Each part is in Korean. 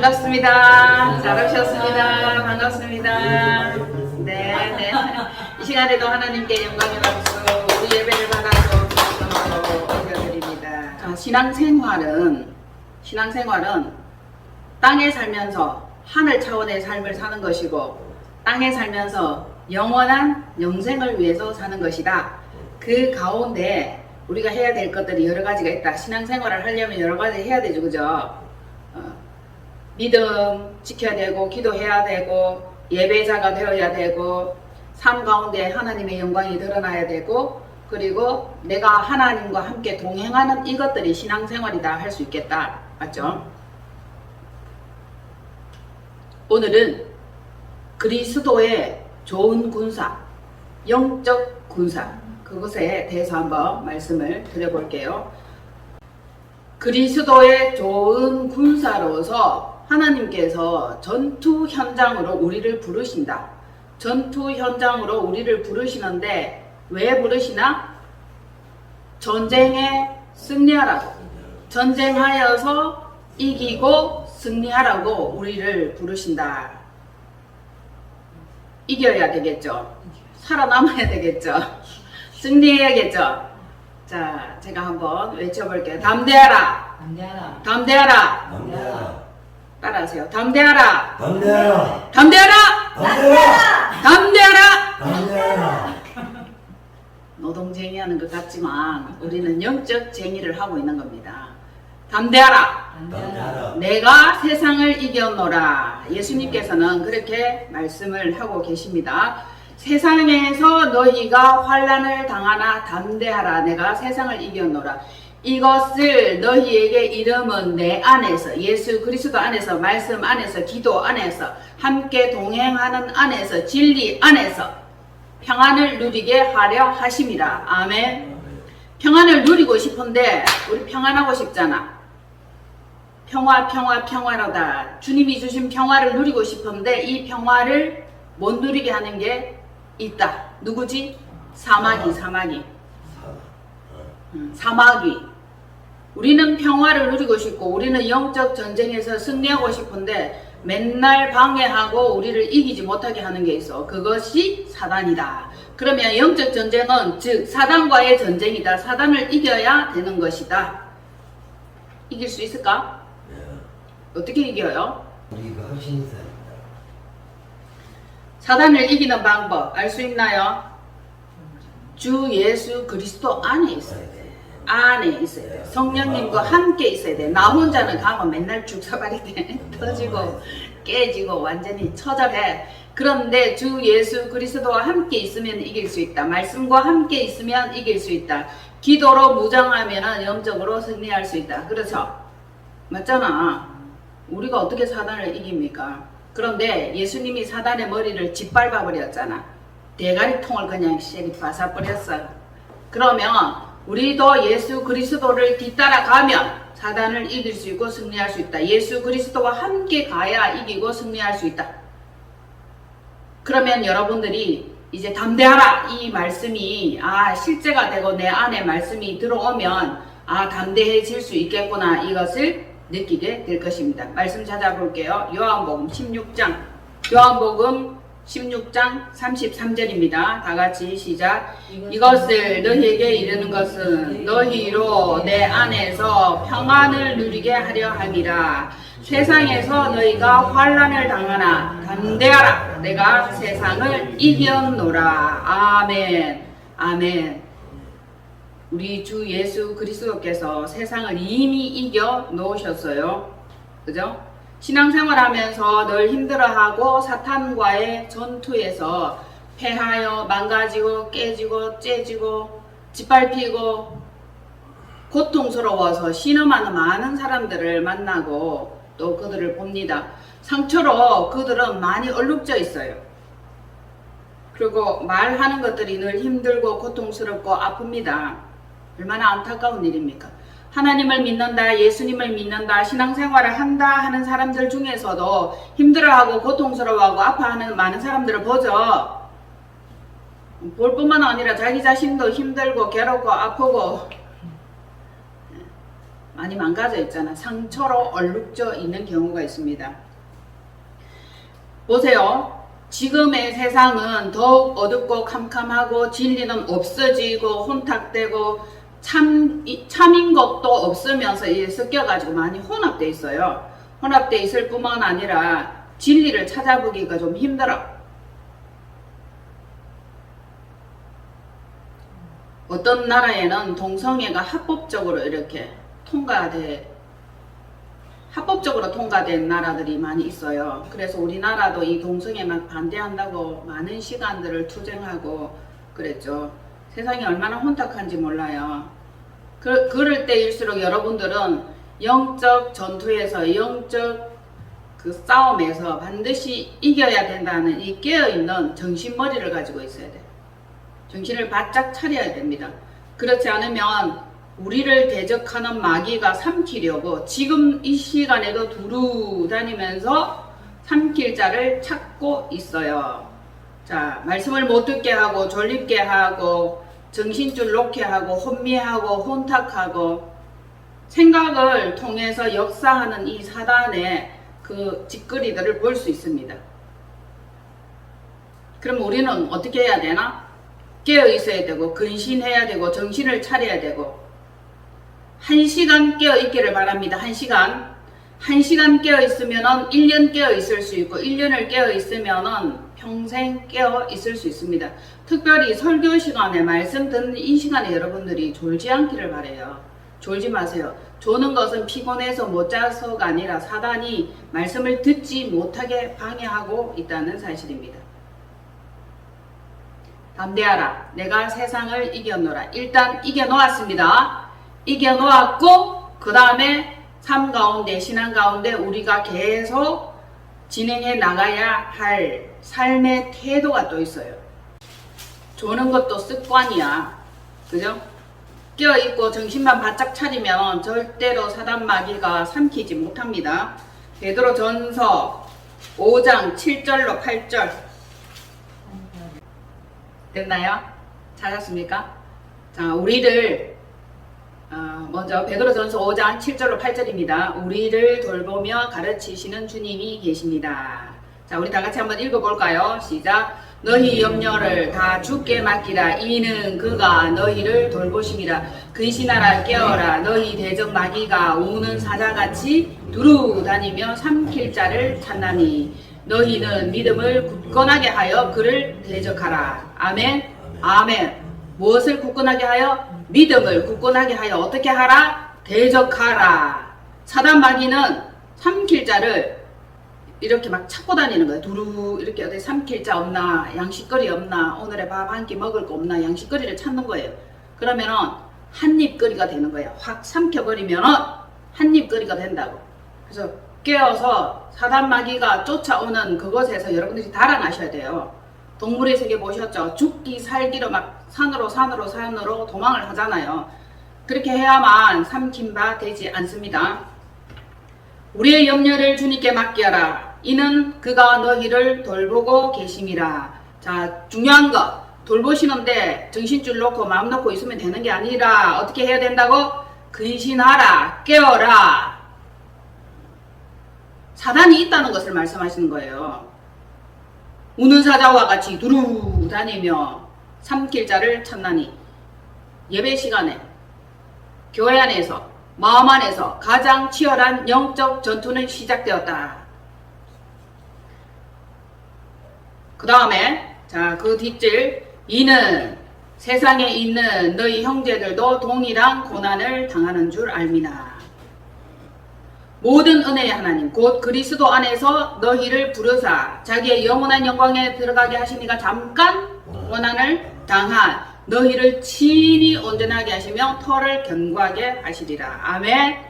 반갑습니다. 잘 오셨습니다. 반갑습니다. 네. 이 시간에도 하나님께 영광의 박수, 우리 예배를 받아서 주셔서 올려드립니다. 신앙생활은 땅에 살면서 하늘 차원의 삶을 사는 것이고, 땅에 살면서 영원한 영생을 위해서 사는 것이다. 그 가운데 우리가 해야 될 것들이 여러 가지가 있다. 신앙생활을 하려면 여러 가지 해야 되죠, 그죠? 믿음 지켜야 되고, 기도해야 되고, 예배자가 되어야 되고, 삶 가운데 하나님의 영광이 드러나야 되고, 그리고 내가 하나님과 함께 동행하는 이것들이 신앙생활이다 할 수 있겠다. 맞죠? 오늘은 그리스도의 좋은 군사, 영적 군사, 그것에 대해서 한번 말씀을 드려볼게요. 그리스도의 좋은 군사로서 하나님께서 전투 현장으로 우리를 부르신다. 전투 현장으로 우리를 부르시는데 왜 부르시나? 전쟁에 승리하라고, 전쟁하여서 이기고 승리하라고 우리를 부르신다. 이겨야 되겠죠. 살아남아야 되겠죠. 승리해야겠죠. 자, 제가 한번 외쳐볼게요. 담대하라. 담대하라. 담대하라. 담대하라. 따라하세요. 담대하라. 담대하라. 담대하라. 담대하라. 담대하라. 담대하라. 노동쟁이 하는 것 같지만 우리는 영적 쟁의를 하고 있는 겁니다. 담대하라. 담대하라. 내가 세상을 이겼노라. 예수님께서는 그렇게 말씀을 하고 계십니다. 세상에서 너희가 환난을 당하나 담대하라. 내가 세상을 이겼노라. 이것을 너희에게 이름은 내 안에서, 예수 그리스도 안에서, 말씀 안에서, 기도 안에서, 함께 동행하는 안에서, 진리 안에서 평안을 누리게 하려 하심이라. 아멘. 평안을 누리고 싶은데 우리 평안하고 싶잖아. 평화로다. 주님이 주신 평화를 누리고 싶은데 이 평화를 못 누리게 하는 게 있다. 누구지? 사마귀. 우리는 평화를 누리고 싶고, 우리는 영적 전쟁에서 승리하고 싶은데 맨날 방해하고 우리를 이기지 못하게 하는 게 있어. 그것이 사단이다. 그러면 영적 전쟁은 즉 사단과의 전쟁이다. 사단을 이겨야 되는 것이다. 이길 수 있을까? 어떻게 이겨요? 우리가 헌신사입니다. 사단을 이기는 방법 알 수 있나요? 주 예수 그리스도 안에 있어야 돼. 안에 있어야 돼. 성령님과 함께 있어야 돼. 나 혼자는 가면 맨날 죽사발이 돼. 터지고 깨지고 완전히 처절해. 그런데 주 예수 그리스도와 함께 있으면 이길 수 있다. 말씀과 함께 있으면 이길 수 있다. 기도로 무장하면 영적으로 승리할 수 있다. 그렇죠? 맞잖아. 우리가 어떻게 사단을 이깁니까? 그런데 예수님이 사단의 머리를 짓밟아 버렸잖아. 대가리통을 그냥 쉐리 바사 버렸어. 그러면 우리도 예수 그리스도를 뒤따라가면 사단을 이길 수 있고 승리할 수 있다. 예수 그리스도와 함께 가야 이기고 승리할 수 있다. 그러면 여러분들이 이제 담대하라 이 말씀이 실제가 되고 내 안에 말씀이 들어오면 담대해질 수 있겠구나, 이것을 느끼게 될 것입니다. 말씀 찾아볼게요. 요한복음 16장 33절입니다. 다 같이 시작. 이것을 너희에게 이르는 것은 너희로 내 안에서 평안을 누리게 하려 함이라. 세상에서 너희가 환난을 당하나 담대하라. 내가 세상을 이겼노라. 아멘. 아멘. 우리 주 예수 그리스도께서 세상을 이미 이겨 놓으셨어요. 그죠? 신앙생활 하면서 늘 힘들어하고 사탄과의 전투에서 패하여 망가지고 깨지고 째지고 짓밟히고 고통스러워서 신음하는 많은 사람들을 만나고 또 그들을 봅니다. 상처로 그들은 많이 얼룩져 있어요. 그리고 말하는 것들이 늘 힘들고 고통스럽고 아픕니다. 얼마나 안타까운 일입니까? 하나님을 믿는다, 예수님을 믿는다, 신앙생활을 한다 하는 사람들 중에서도 힘들어하고 고통스러워하고 아파하는 많은 사람들을 보죠. 볼 뿐만 아니라 자기 자신도 힘들고 괴롭고 아프고 많이 망가져 있잖아. 상처로 얼룩져 있는 경우가 있습니다. 보세요. 지금의 세상은 더욱 어둡고 캄캄하고 진리는 없어지고 혼탁되고 참인 것도 없으면서 섞여가지고 많이 혼합돼 있어요. 혼합돼 있을 뿐만 아니라 진리를 찾아보기가 좀 힘들어. 어떤 나라에는 동성애가 합법적으로 이렇게 합법적으로 통과된 나라들이 많이 있어요. 그래서 우리나라도 이 동성애만 반대한다고 많은 시간들을 투쟁하고 그랬죠. 세상이 얼마나 혼탁한지 몰라요. 그럴 때일수록 여러분들은 영적 전투에서, 영적 그 싸움에서 반드시 이겨야 된다는 이 깨어있는 정신머리를 가지고 있어야 돼요. 정신을 바짝 차려야 됩니다. 그렇지 않으면 우리를 대적하는 마귀가 삼키려고 지금 이 시간에도 두루 다니면서 삼킬 자를 찾고 있어요. 자, 말씀을 못 듣게 하고 졸립게 하고 정신줄 놓게 하고 혼미하고 혼탁하고 생각을 통해서 역사하는 이 사단의 그 짓거리들을 볼 수 있습니다. 그럼 우리는 어떻게 해야 되나? 깨어 있어야 되고 근신해야 되고 정신을 차려야 되고 1시간 깨어 있기를 바랍니다. 1시간. 1시간 깨어 있으면은 1년 깨어 있을 수 있고 1년을 깨어 있으면은 평생 깨어 있을 수 있습니다. 특별히 설교 시간에 말씀 듣는 이 시간에 여러분들이 졸지 않기를 바라요. 졸지 마세요. 조는 것은 피곤해서 못 자서가 아니라 사단이 말씀을 듣지 못하게 방해하고 있다는 사실입니다. 담대하라. 내가 세상을 이겨노라. 일단 이겨놓았습니다. 이겨놓았고 그 다음에 삶 가운데 신앙 가운데 우리가 계속 진행해 나가야 할 삶의 태도가 또 있어요. 조는 것도 습관이야. 그죠? 깨어있고 정신만 바짝 차리면 절대로 사단 마귀가 삼키지 못합니다. 베드로전서 5장 7절로 8절 됐나요? 찾았습니까? 자, 우리를 먼저 베드로전서 5장 7절로 8절입니다. 우리를 돌보며 가르치시는 주님이 계십니다. 자, 우리 다 같이 한번 읽어볼까요? 시작. 너희 염려를 다 주께 맡기라. 이는 그가 너희를 돌보심이라. 근신하라 깨어라. 너희 대적 마귀가 우는 사자같이 두루 다니며 삼킬 자를 찾나니 너희는 믿음을 굳건하게 하여 그를 대적하라. 아멘. 아멘. 무엇을 굳건하게 하여? 믿음을 굳건하게 하여 어떻게 하라? 대적하라. 사단 마귀는 삼킬 자를 이렇게 막 찾고 다니는 거예요. 두루 이렇게 어디 삼킬 자 없나? 양식거리 없나? 오늘의 밥 한 끼 먹을 거 없나? 양식거리를 찾는 거예요. 그러면은 한입거리가 되는 거예요. 확 삼켜버리면은 한입거리가 된다고. 그래서 깨어서 사단 마귀가 쫓아오는 그것에서 여러분들이 달아나셔야 돼요. 동물의 세계 보셨죠? 죽기 살기로 막 산으로 도망을 하잖아요. 그렇게 해야만 삼킴바 되지 않습니다. 우리의 염려를 주님께 맡겨라. 이는 그가 너희를 돌보고 계심이라. 자, 중요한 거 돌보시는데 정신줄 놓고 마음 놓고 있으면 되는 게 아니라 어떻게 해야 된다고? 근신하라. 깨어라. 사단이 있다는 것을 말씀하시는 거예요. 우는 사자와 같이 두루 다니며 삼킬 자를 찾나니. 예배 시간에 교회 안에서 마음 안에서 가장 치열한 영적 전투는 시작되었다. 그 다음에 자, 그 뒷줄. 이는 세상에 있는 너희 형제들도 동일한 고난을 당하는 줄 알미나. 모든 은혜의 하나님 곧 그리스도 안에서 너희를 부르사 자기의 영원한 영광에 들어가게 하시니가 잠깐 고난을 당한 너희를 친히 온전하게 하시며 터를 견고하게 하시리라. 아멘.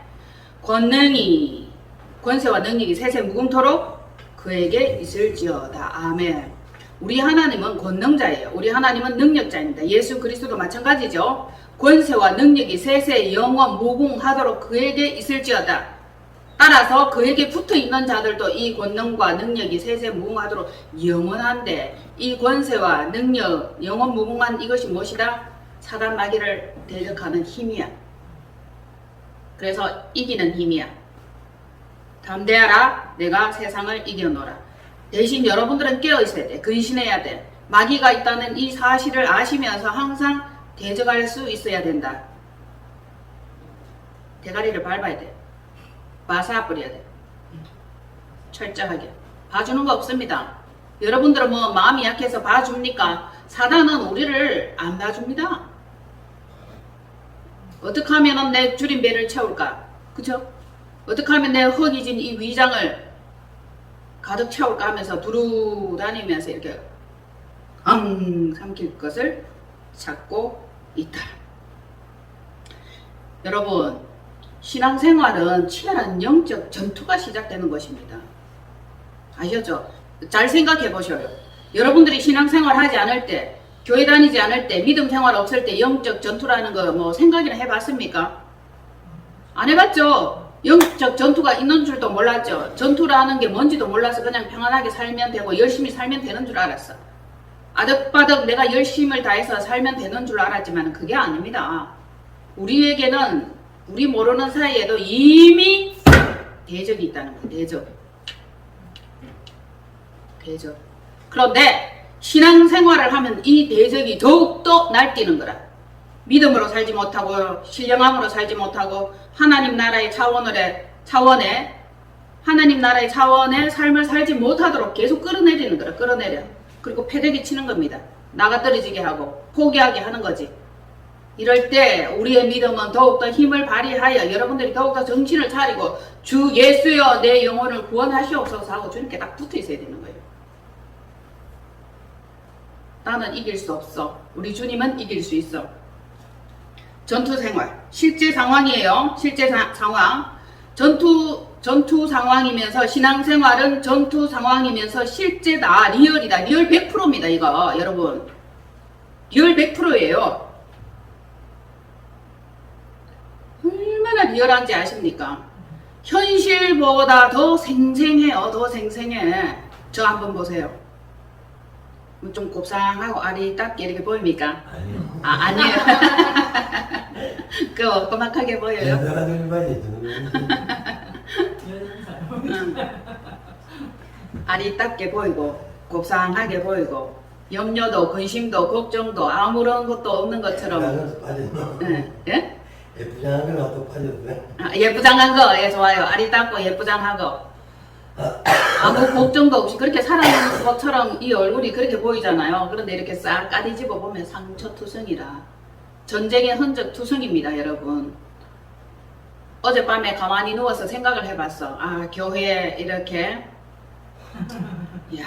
권세와 능력이 세세 무궁토록 그에게 있을지어다. 아멘. 우리 하나님은 권능자예요. 우리 하나님은 능력자입니다. 예수 그리스도도 마찬가지죠. 권세와 능력이 세세 영원 무궁하도록 그에게 있을지어다. 따라서 그에게 붙어있는 자들도 이 권능과 능력이 세세 무궁하도록 영원한데, 이 권세와 능력, 영원 무궁한 이것이 무엇이다? 사단 마귀를 대적하는 힘이야. 그래서 이기는 힘이야. 담대하라. 내가 세상을 이겨노라. 대신 여러분들은 깨어있어야 돼. 근신해야 돼. 마귀가 있다는 이 사실을 아시면서 항상 대적할 수 있어야 된다. 대가리를 밟아야 돼. 마사 뿌려야 돼. 철저하게. 봐주는 거 없습니다. 여러분들은 뭐 마음이 약해서 봐줍니까? 사단은 우리를 안 봐줍니다. 어떻게 하면 내 줄인 배를 채울까? 그쵸? 어떻게 하면 내 허기진 이 위장을 가득 채울까 하면서 두루 다니면서 이렇게 삼킬 것을 찾고 있다. 여러분, 신앙생활은 치열한 영적 전투가 시작되는 것입니다. 아셨죠? 잘 생각해 보셔요. 여러분들이 신앙생활 하지 않을 때, 교회 다니지 않을 때, 믿음 생활 없을 때 영적 전투라는 거 뭐 생각이나 해봤습니까? 안 해봤죠? 영적 전투가 있는 줄도 몰랐죠. 전투라는 게 뭔지도 몰라서 그냥 평안하게 살면 되고 열심히 살면 되는 줄 알았어. 아득바득 내가 열심을 다해서 살면 되는 줄 알았지만 그게 아닙니다. 우리에게는 우리 모르는 사이에도 이미 대적이 있다는 거예요. 대적. 그런데 신앙생활을 하면 이 대적이 더욱더 날뛰는 거라. 믿음으로 살지 못하고 신령함으로 살지 못하고 하나님 나라의 차원에 하나님 나라의 차원의 삶을 살지 못하도록 계속 끌어내리는 거라. 끌어내려. 그리고 패대기 치는 겁니다. 나가 떨어지게 하고 포기하게 하는 거지. 이럴 때 우리의 믿음은 더욱더 힘을 발휘하여 여러분들이 더욱더 정신을 차리고 주 예수여 내 영혼을 구원하시옵소서 하고 주님께 딱 붙어 있어야 되는 거예요. 나는 이길 수 없어. 우리 주님은 이길 수 있어. 전투 생활. 실제 상황이에요. 실제 상황. 전투 상황이면서 신앙생활은 전투 상황이면서 실제다. 리얼이다. 리얼 100%입니다. 이거 여러분. 리얼 100%예요. 얼마나 리얼한지 아십니까? 현실보다 더 생생해요. 더 생생해. 저 한번 보세요. 좀 곱상하고 아리답게 이렇게 보입니까? 아니요. 아, 아니에요. 그 어마하게 보여요? 내가 눈이 봐야지. 아리답게 보이고 곱상하게 보이고 염려도 근심도 걱정도 아무런 것도 없는 것처럼. 예? 예? 예쁘장한 건 또 빠졌네. 아, 예쁘장한 거, 예, 좋아요. 아리답고 예쁘장하고 아무 걱정도 없이 그렇게 살아있는 것처럼 이 얼굴이 그렇게 보이잖아요. 그런데 이렇게 싹 까디집어 보면 상처투성이라 전쟁의 흔적 투성입니다. 여러분, 어젯밤에 가만히 누워서 생각을 해봤어. 아, 교회에 이렇게 이야,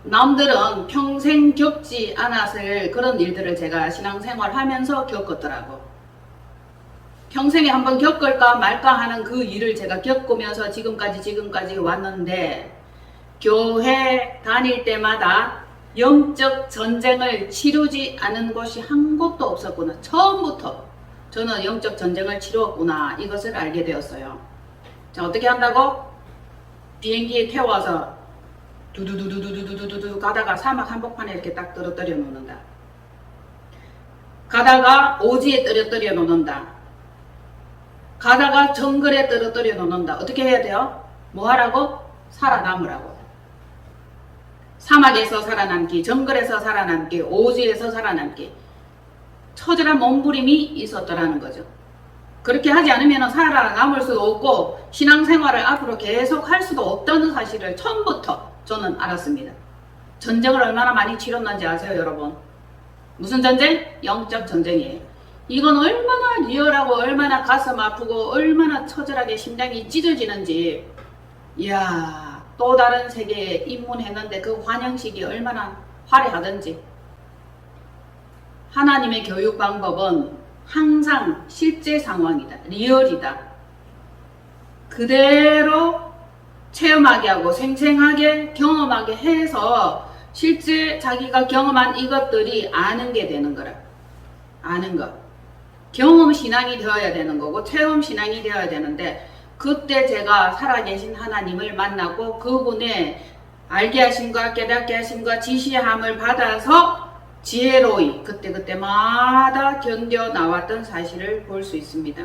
남들은 평생 겪지 않았을 그런 일들을 제가 신앙생활 하면서 겪었더라고. 평생에 한번 겪을까 말까 하는 그 일을 제가 겪으면서 지금까지 왔는데, 교회 다닐 때마다 영적 전쟁을 치르지 않은 곳이 한 곳도 없었구나. 처음부터 저는 영적 전쟁을 치루었구나, 이것을 알게 되었어요. 자, 어떻게 한다고? 비행기에 태워서 두두두두두두두두 가다가 사막 한복판에 이렇게 딱 떨어뜨려 놓는다. 가다가 오지에 떨어뜨려 놓는다. 가다가 정글에 떨어뜨려 놓는다. 어떻게 해야 돼요? 뭐 하라고? 살아남으라고. 사막에서 살아남기, 정글에서 살아남기, 오지에서 살아남기. 처절한 몸부림이 있었더라는 거죠. 그렇게 하지 않으면 살아남을 수도 없고 신앙생활을 앞으로 계속 할 수도 없다는 사실을 처음부터 저는 알았습니다. 전쟁을 얼마나 많이 치렀는지 아세요, 여러분? 무슨 전쟁? 영적 전쟁이에요. 이건 얼마나 리얼하고 얼마나 가슴 아프고 얼마나 처절하게 심장이 찢어지는지. 이야, 또 다른 세계에 입문했는데 그 환영식이 얼마나 화려하던지. 하나님의 교육 방법은 항상 실제 상황이다. 리얼이다. 그대로 체험하게 하고 생생하게 경험하게 해서 실제 자기가 경험한 이것들이 아는 게 되는 거라. 아는 것. 경험 신앙이 되어야 되는 거고 체험 신앙이 되어야 되는데, 그때 제가 살아계신 하나님을 만나고 그분의 알게 하심과 깨닫게 하심과 지시함을 받아서 지혜로이 그때마다 견뎌 나왔던 사실을 볼 수 있습니다.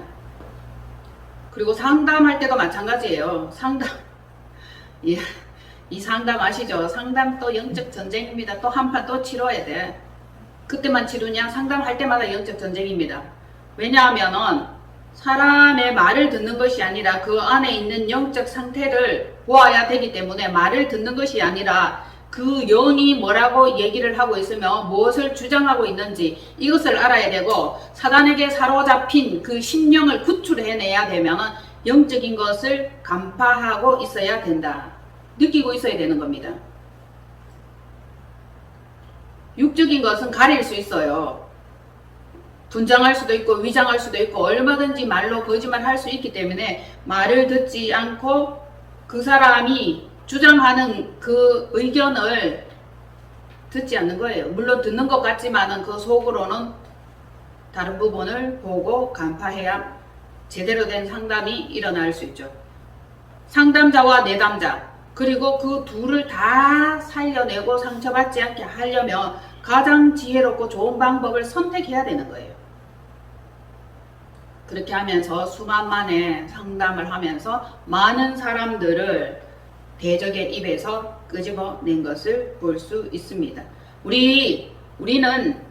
그리고 상담할 때도 마찬가지예요. 상담. 예. 이 상담 아시죠? 상담 또 영적 전쟁입니다. 또 한 판 또 치러야 돼. 그때만 치르냐? 상담할 때마다 영적 전쟁입니다. 왜냐하면은 사람의 말을 듣는 것이 아니라 그 안에 있는 영적 상태를 보아야 되기 때문에 말을 듣는 것이 아니라 그 영이 뭐라고 얘기를 하고 있으며 무엇을 주장하고 있는지 이것을 알아야 되고 사단에게 사로잡힌 그 심령을 구출해내야 되면은 영적인 것을 간파하고 있어야 된다. 느끼고 있어야 되는 겁니다. 육적인 것은 가릴 수 있어요. 분장할 수도 있고 위장할 수도 있고 얼마든지 말로 거짓말 할 수 있기 때문에 말을 듣지 않고 그 사람이 주장하는 그 의견을 듣지 않는 거예요. 물론 듣는 것 같지만은 그 속으로는 다른 부분을 보고 간파해야 제대로 된 상담이 일어날 수 있죠. 상담자와 내담자 그리고 그 둘을 다 살려내고 상처받지 않게 하려면 가장 지혜롭고 좋은 방법을 선택해야 되는 거예요. 그렇게 하면서 수만만에 상담을 하면서 많은 사람들을 대적의 입에서 끄집어낸 것을 볼 수 있습니다. 우리는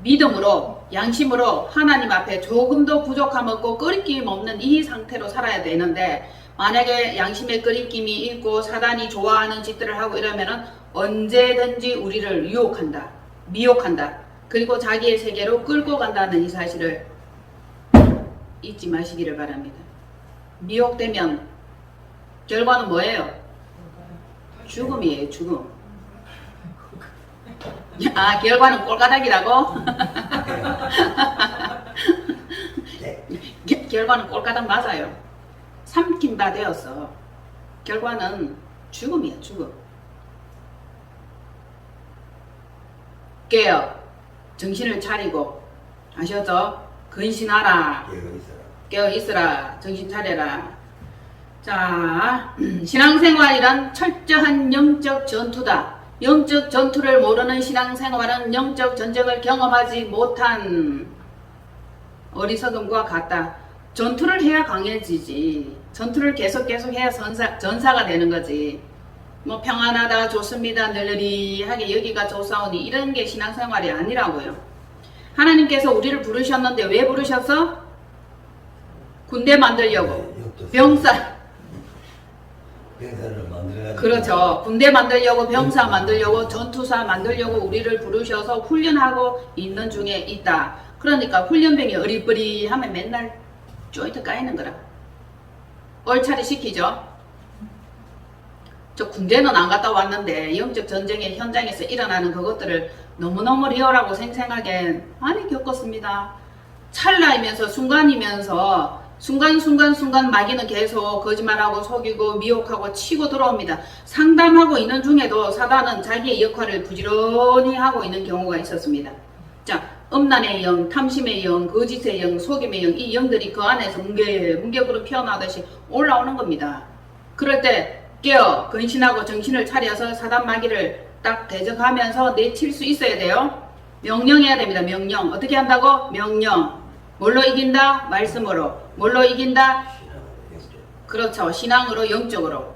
믿음으로 양심으로 하나님 앞에 조금도 부족함 없고 끄리낌 없는 이 상태로 살아야 되는데 만약에 양심에 끄리낌이 있고 사단이 좋아하는 짓들을 하고 이러면은 언제든지 우리를 유혹한다, 미혹한다, 그리고 자기의 세계로 끌고 간다는 이 사실을 잊지 마시기를 바랍니다. 미혹되면 결과는 뭐예요? 죽음이에요, 죽음. 아, 결과는 꼴가닥이라고? 결과는 꼴가닥 맞아요. 삼킨 바 되었어. 결과는 죽음이야, 죽음. 깨어 정신을 차리고 아셨죠? 근신하라. 깨어 있으라. 정신 차려라. 자, 신앙생활이란 철저한 영적 전투다. 영적 전투를 모르는 신앙생활은 영적 전쟁을 경험하지 못한 어리석음과 같다. 전투를 해야 강해지지. 전투를 계속 해야 전사가 되는 거지. 뭐 평안하다, 좋습니다, 널널이하게 여기가 좋사오니 이런 게 신앙생활이 아니라고요. 하나님께서 우리를 부르셨는데 왜 부르셨어? 군대 만들려고. 병사를 만들어가지고. 그렇죠. 군대 만들려고, 병사 만들려고, 전투사 만들려고 우리를 부르셔서 훈련하고 있는 중에 있다. 그러니까 훈련병이 어리버리하면 맨날 조인트 까이는 거라. 얼차리 시키죠. 저 군대는 안 갔다 왔는데 영적 전쟁의 현장에서 일어나는 그것들을 너무너무 리얼하고 생생하게 많이 겪었습니다. 찰나이면서 순간이면서 순간 마귀는 계속 거짓말하고 속이고 미혹하고 치고 들어옵니다. 상담하고 있는 중에도 사단은 자기의 역할을 부지런히 하고 있는 경우가 있었습니다. 자, 음란의 영, 탐심의 영, 거짓의 영, 속임의 영, 이 영들이 그 안에서 문격으로 피어나듯이 올라오는 겁니다. 그럴 때 깨어 근신하고 정신을 차려서 사단 마귀를 딱 대적하면서 내칠 수 있어야 돼요. 명령해야 됩니다. 명령. 어떻게 한다고? 명령. 뭘로 이긴다? 말씀으로. 뭘로 이긴다? 그렇죠. 신앙으로, 영적으로.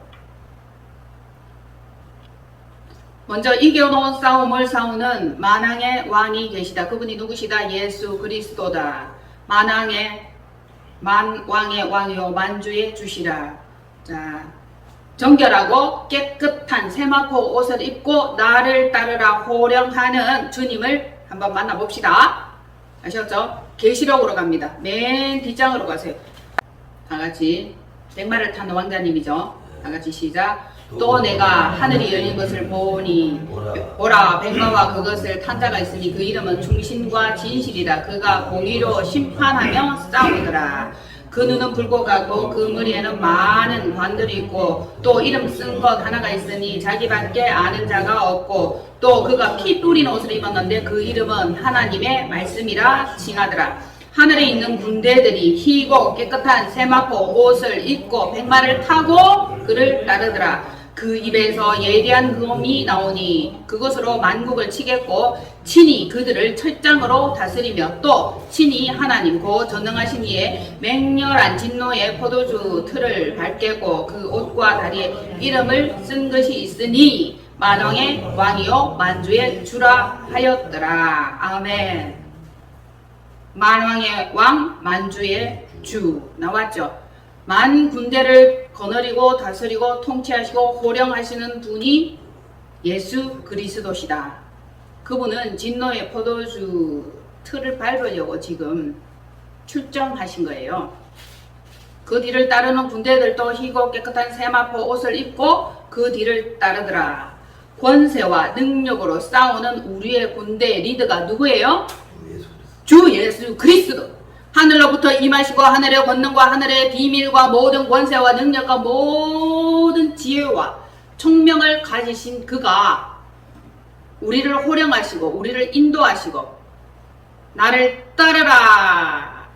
먼저 이겨놓은 싸움을 싸우는 만왕의 왕이 계시다. 그분이 누구시다? 예수 그리스도다. 만왕의 왕이요 만주의 주시라. 자, 정결하고 깨끗한 세마포 옷을 입고 나를 따르라 호령하는 주님을 한번 만나봅시다. 아셨죠? 계시록으로 갑니다. 맨 뒷장으로 가세요. 다같이 백마를 타는 왕자님이죠. 다같이 시작. 또 내가 하늘이 열린 것을 보니 보라 백마와 그것을 탄 자가 있으니 그 이름은 충신과 진실이라. 그가 공의로 심판하며 싸우더라. 그 눈은 붉고 가고 그 머리에는 많은 관들이 있고 또 이름 쓴 것 하나가 있으니 자기밖에 아는 자가 없고 또 그가 피 뿌린 옷을 입었는데 그 이름은 하나님의 말씀이라 칭하더라. 하늘에 있는 군대들이 희고 깨끗한 세마포 옷을 입고 백마를 타고 그를 따르더라. 그 그 입에서 예리한 검이 나오니 그것으로 만국을 치겠고 친히 그들을 철장으로 다스리며 또 친히 하나님 고 전능하신 이의 맹렬한 진노의 포도주 틀을 밝게고 그 옷과 다리에 이름을 쓴 것이 있으니 만왕의 왕이요 만주의 주라 하였더라. 아멘. 만왕의 왕 만주의 주 나왔죠. 만 군대를 거느리고 다스리고 통치하시고 호령하시는 분이 예수 그리스도시다. 그분은 진노의 포도주 틀을 밟으려고 지금 출정하신 거예요. 그 뒤를 따르는 군대들도 희고 깨끗한 세마포 옷을 입고 그 뒤를 따르더라. 권세와 능력으로 싸우는 우리의 군대의 리더가 누구예요? 주 예수 그리스도. 하늘로부터 임하시고 하늘의 권능과 하늘의 비밀과 모든 권세와 능력과 모든 지혜와 총명을 가지신 그가 우리를 호령하시고 우리를 인도하시고 나를 따르라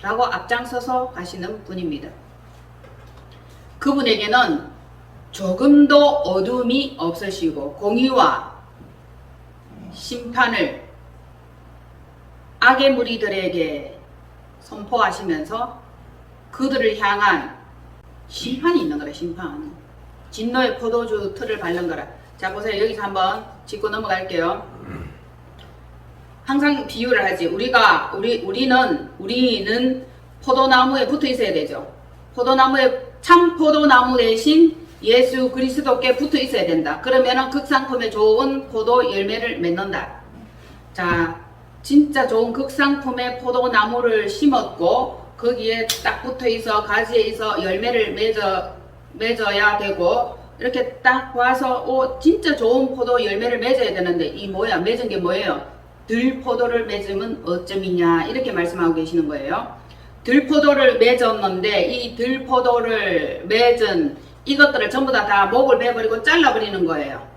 라고 앞장서서 가시는 분입니다. 그분에게는 조금도 어둠이 없으시고 공의와 심판을 악의 무리들에게 선포하시면서 그들을 향한 심판이 있는 거라. 심판. 진노의 포도주 틀을 밟는 거라. 자 보세요. 여기서 한번 짚고 넘어갈게요. 항상 비유를 하지. 우리는 포도나무에 붙어 있어야 되죠. 참 포도나무 대신 예수 그리스도께 붙어 있어야 된다. 그러면은 극상품에 좋은 포도 열매를 맺는다. 자, 진짜 좋은 극상품의 포도나무를 심었고 거기에 딱 붙어있어 가지에 있어 열매를 맺어야 되고 이렇게 딱 와서 진짜 좋은 포도 열매를 맺어야 되는데 이 뭐야? 맺은 게 뭐예요? 들포도를 맺으면 어쩌이냐 이렇게 말씀하고 계시는 거예요. 들포도를 맺었는데 이 들포도를 맺은 이것들을 전부 다 목을 베버리고 잘라버리는 거예요.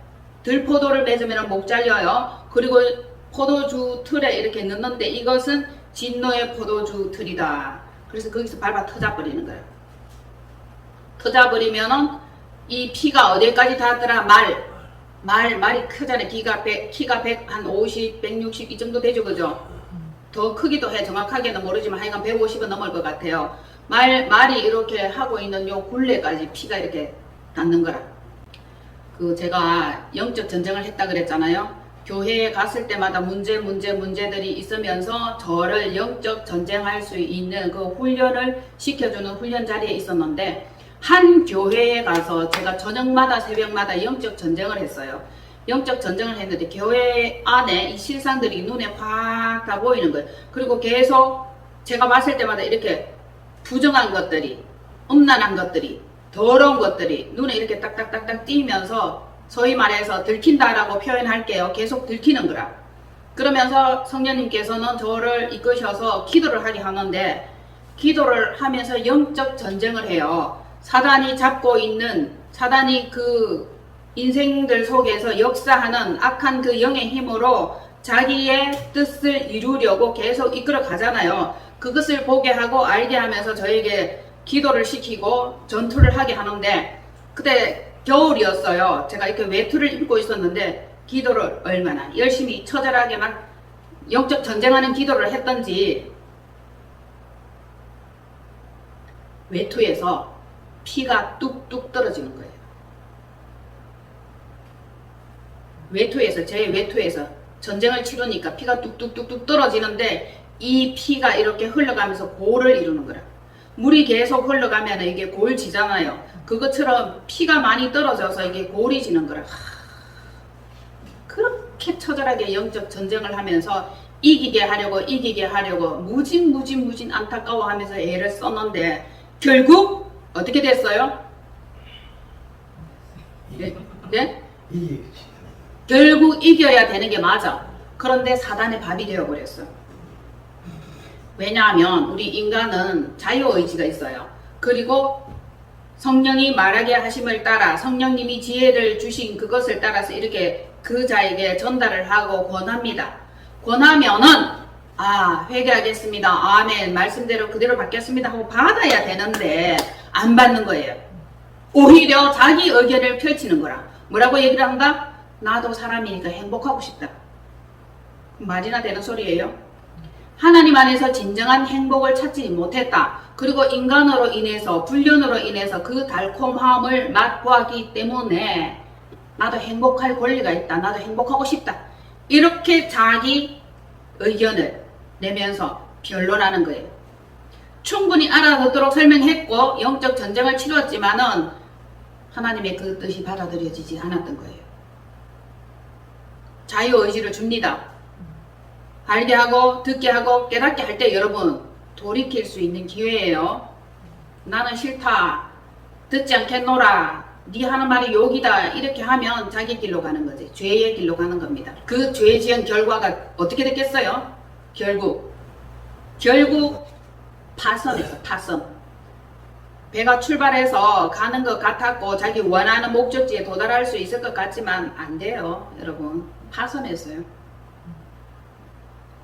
들포도를 맺으면 목 잘려요. 그리고 포도주 틀에 이렇게 넣는데 이것은 진노의 포도주 틀이다. 그래서 거기서 밟아 터져버리는 거예요. 터져버리면은 이 피가 어디까지 닿았더라? 말이 크잖아요. 키가 100, 한 50, 160 이 정도 되죠. 그죠? 더 크기도 해. 정확하게는 모르지만 하여간 150은 넘을 것 같아요. 말이 이렇게 하고 있는 요 굴레까지 피가 이렇게 닿는 거라. 제가 영적 전쟁을 했다 그랬잖아요. 교회에 갔을 때마다 문제들이 있으면서 저를 영적 전쟁할 수 있는 그 훈련을 시켜주는 훈련 자리에 있었는데 한 교회에 가서 제가 저녁마다 새벽마다 영적 전쟁을 했어요. 영적 전쟁을 했는데 교회 안에 이 실상들이 눈에 확 다 보이는 거예요. 그리고 계속 제가 봤을 때마다 이렇게 부정한 것들이, 음란한 것들이, 더러운 것들이 눈에 이렇게 딱딱딱딱 띄면서 소위 말해서 들킨다라고 표현할게요. 계속 들키는 거라. 그러면서 성령님께서는 저를 이끄셔서 기도를 하게 하는데 기도를 하면서 영적 전쟁을 해요. 사단이 잡고 있는, 사단이 그 인생들 속에서 역사하는 악한 그 영의 힘으로 자기의 뜻을 이루려고 계속 이끌어 가잖아요. 그것을 보게 하고 알게 하면서 저에게 기도를 시키고 전투를 하게 하는데 그때 겨울이었어요. 제가 이렇게 외투를 입고 있었는데 기도를 얼마나 열심히 처절하게 막 영적 전쟁하는 기도를 했던지 외투에서 피가 뚝뚝 떨어지는 거예요. 제 외투에서 전쟁을 치르니까 피가 뚝뚝뚝뚝 떨어지는데 이 피가 이렇게 흘러가면서 골을 이루는 거라. 물이 계속 흘러가면 이게 골지잖아요. 그것처럼 피가 많이 떨어져서 이게 골이 지는 거라. 그렇게 처절하게 영적 전쟁을 하면서 이기게 하려고 무진 안타까워하면서 애를 썼는데 결국 어떻게 됐어요? 네? 결국 이겨야 되는 게 맞아. 그런데 사단의 밥이 되어버렸어. 왜냐하면 우리 인간은 자유의지가 있어요. 그리고 성령이 말하게 하심을 따라 성령님이 지혜를 주신 그것을 따라서 이렇게 그 자에게 전달을 하고 권합니다. 권하면은 회개하겠습니다. 아멘. 말씀대로 그대로 받겠습니다 하고 받아야 되는데 안 받는 거예요. 오히려 자기 의견을 펼치는 거라. 뭐라고 얘기를 한다? 나도 사람이니까 행복하고 싶다. 말이나 되는 소리예요. 하나님 안에서 진정한 행복을 찾지 못했다. 그리고 인간으로 인해서, 불륜으로 인해서 그 달콤함을 맛보았기 때문에 나도 행복할 권리가 있다. 나도 행복하고 싶다. 이렇게 자기 의견을 내면서 변론하는 거예요. 충분히 알아듣도록 설명했고 영적 전쟁을 치렀지만은 하나님의 그 뜻이 받아들여지지 않았던 거예요. 자유의지를 줍니다. 알게 하고 듣게 하고 깨닫게 할 때 여러분 돌이킬 수 있는 기회예요. 나는 싫다. 듣지 않겠노라. 네 하는 말이 욕이다. 이렇게 하면 자기 길로 가는 거지. 죄의 길로 가는 겁니다. 그 죄 지은 결과가 어떻게 됐겠어요? 결국 파선에서 파선. 배가 출발해서 가는 것 같았고 자기 원하는 목적지에 도달할 수 있을 것 같지만 안 돼요. 여러분 파선했어요.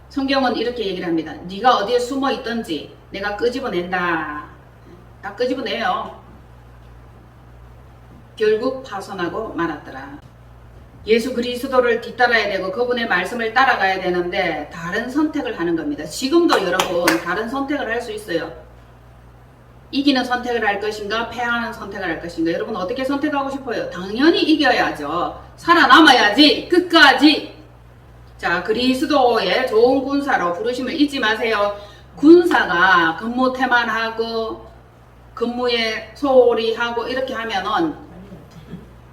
성경은 이렇게 얘기를 합니다. 네가 어디에 숨어 있든지 내가 끄집어낸다. 다 끄집어내요. 결국 파선하고 말았더라. 예수 그리스도를 뒤따라야 되고 그분의 말씀을 따라가야 되는데 다른 선택을 하는 겁니다. 지금도 여러분 다른 선택을 할 수 있어요. 이기는 선택을 할 것인가 패하는 선택을 할 것인가. 여러분 어떻게 선택하고 싶어요? 당연히 이겨야죠. 살아남아야지 끝까지. 자, 그리스도의 좋은 군사로 부르심을 잊지 마세요. 군사가 근무 태만하고 근무에 소홀히 하고 이렇게 하면은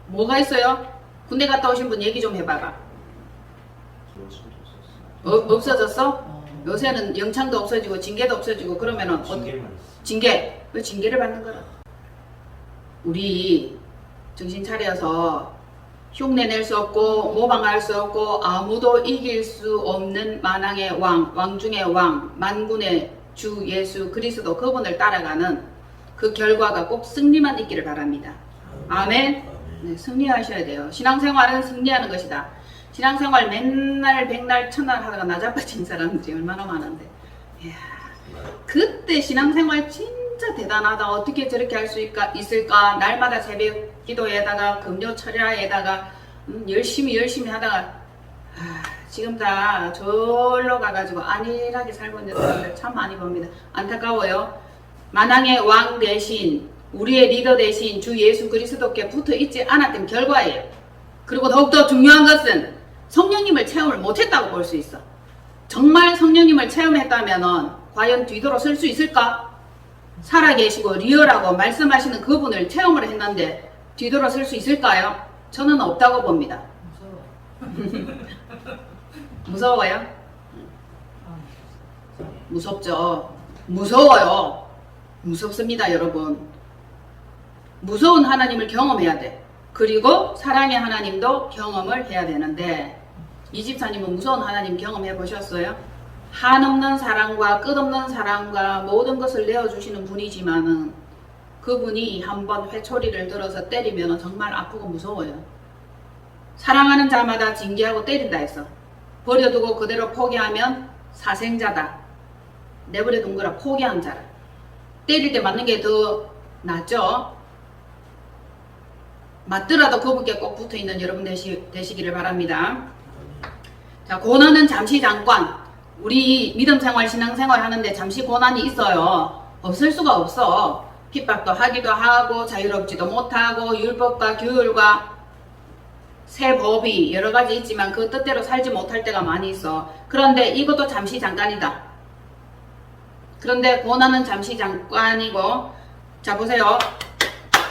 뭐가 있어요? 군대 갔다 오신 분 얘기 좀 해봐봐. 없어졌어? 요새는 영창도 없어지고 징계도 없어지고 그러면은 징계. 왜 징계를 받는 거라? 우리 정신 차려서 흉내 낼 수 없고 모방할 수 없고 아무도 이길 수 없는 만왕의 왕, 왕 중의 왕, 만군의 주 예수 그리스도 그분을 따라가는 그 결과가 꼭 승리만 있기를 바랍니다. 아멘. 네, 승리하셔야 돼요. 신앙생활은 승리하는 것이다. 신앙생활 맨날 백날 천날 하다가 나자빠진 사람들이 얼마나 많은데. 이야, 그때 신앙생활 진짜 대단하다. 어떻게 저렇게 할 수 있을까? 날마다 새벽 기도에다가 금요 철야에다가 열심히 하다가 지금 다 절로 가가지고 안일하게 살고 있는 사람들 참 많이 봅니다. 안타까워요. 만왕의 왕 대신 우리의 리더 대신 주 예수 그리스도께 붙어 있지 않았던 결과예요. 그리고 더욱더 중요한 것은 성령님을 체험을 못했다고 볼 수 있어. 정말 성령님을 체험했다면 과연 뒤돌아 설 수 있을까? 살아계시고 리얼하고 말씀하시는 그분을 체험을 했는데 뒤돌아 설 수 있을까요? 저는 없다고 봅니다. 무서워요? 무섭죠. 무서워요. 무섭습니다, 여러분. 무서운 하나님을 경험해야 돼. 그리고 사랑의 하나님도 경험을 해야 되는데 이 집사님은 무서운 하나님 경험해 보셨어요? 한없는 사랑과 끝없는 사랑과 모든 것을 내어주시는 분이지만은 그분이 한번 회초리를 들어서 때리면 정말 아프고 무서워요. 사랑하는 자마다 징계하고 때린다 했어. 버려두고 그대로 포기하면 사생자다. 내버려 둔 거라 포기한 자라. 때릴 때 맞는 게 더 낫죠. 맞더라도 그분께 꼭 붙어있는 여러분 되시기를 바랍니다. 자, 고난은 잠시 잠깐. 우리 믿음생활 신앙생활 하는데 잠시 고난이 있어요. 없을 수가 없어. 핍박도 하기도 하고 자유롭지도 못하고 율법과 규율과 새 법이 여러 가지 있지만 그 뜻대로 살지 못할 때가 많이 있어. 그런데 이것도 잠시 잠깐이다. 그런데 고난은 잠시 잠깐이고, 자 보세요.